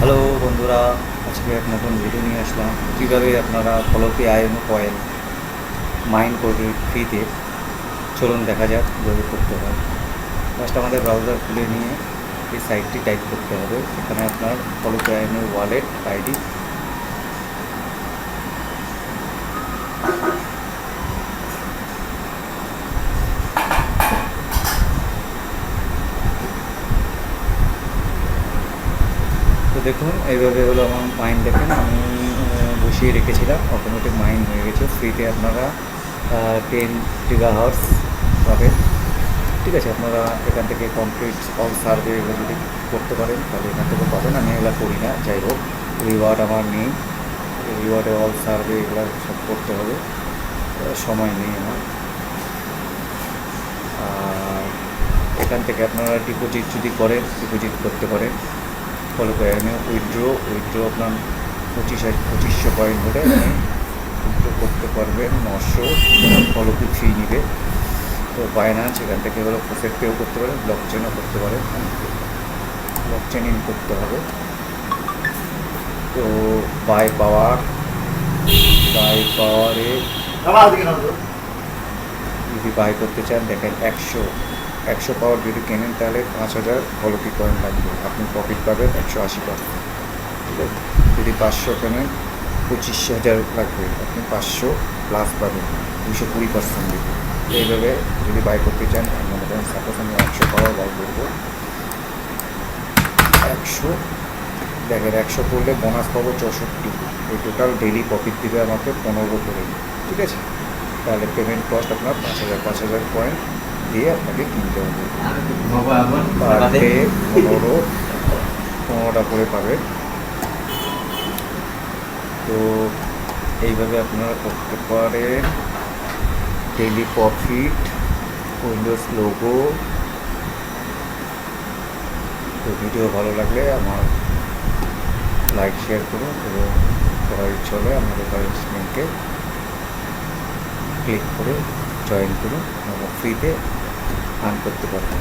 Hello বন্ধুরা, আজকে এক নতুন ভিডিও নিয়ে আসলাম। কীভাবে আপনারা ফলকি আইএমও কয়েন মাইন করবেন ফ্রিতে। চলুন দেখা যাক কীভাবে করতে হয়। ফার্স্ট আমাদের ব্রাউজার খুলে নিয়ে এই সাইটটি টাইপ করতে হবে। এখানে আপনার ফলকি আইএমও ওয়ালেট আইডি, তো দেখুন এইভাবে হলো আমার মাইন। দেখেন আমি বসিয়ে রেখেছিলাম, অটোমেটিক মাইন হয়ে গেছে। ফ্রিতে আপনারা 10 GHz পাবেন। ঠিক আছে, আপনারা এখান থেকে কমপ্লিট অল সার্ভে এগুলো যদি করতে পারেন তাহলে এখান থেকে পাবেন। আমি এগুলো করি না, যাই হোক রিওয়ার্ড আমার নেই। রিওয়ার্ডে অল সার্ভে এগুলো সব করতে হবে, সময় নেই আমার। আর এখান থেকে আপনারা ডিপোজিট যদি করেন, ডিপোজিট করতে পারেন। ফলো করে আমি উইথড্রো আপনার 2500 পয়েন্ট হলে আপনি উইথড্রো করতে পারবেন। 900 ফলোকি ফি নিবে। তো বাইনান্স এখান থেকে হলো প্রফেট পেও করতে পারেন, ব্লক চেনও করতে পারেন। ব্লক চেন ইন করতে হবে। তো বাই পাওয়ারে যদি বাই করতে চান, দেখেন 100 পাওয়ার যদি কেনেন তাহলে 5000 ফলোকি কয়েন লাগবে। আপনি প্রফিট পাবেন 180%। ঠিক আছে, যদি 500 কেনেন 25,000 লাগবে, আপনি 500 প্লাস পাবেন, 220% দিবে। এইভাবে যদি বাই করতে চান, মনে করেন সাপোজ আমি 100 পাওয়ার বাই করবো, 100 দেখেন 100 করলে বোনাস পাবো 64। এই টোটাল ডেইলি প্রফিট দিবে আমাকে 15 করে। ঠিক আছে, তাহলে পেমেন্ট কস্ট আপনার 5,000 পয়েন্ট দিয়ে আপনাকে কিনতে হবে। পার ডে 15টা করে পাবেন। তো এইভাবে আপনারা করতে পারেন। Daily profit, Windows logo. তো ভিডিও ভালো লাগলে আমার লাইক শেয়ার করুন এবং সবাই চলে আমার রেফারেন্স লিঙ্কে ক্লিক করে জয়েন করুন এবং ফ্রিতে আর্ন করতে পারবেন।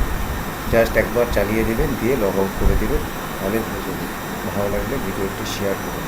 জাস্ট একবার চালিয়ে দেবেন, দিয়ে লগ আউট করে দেবেন, তাহলে হয়ে যাবে। ভালো লাগলে ভিডিওটি শেয়ার করুন।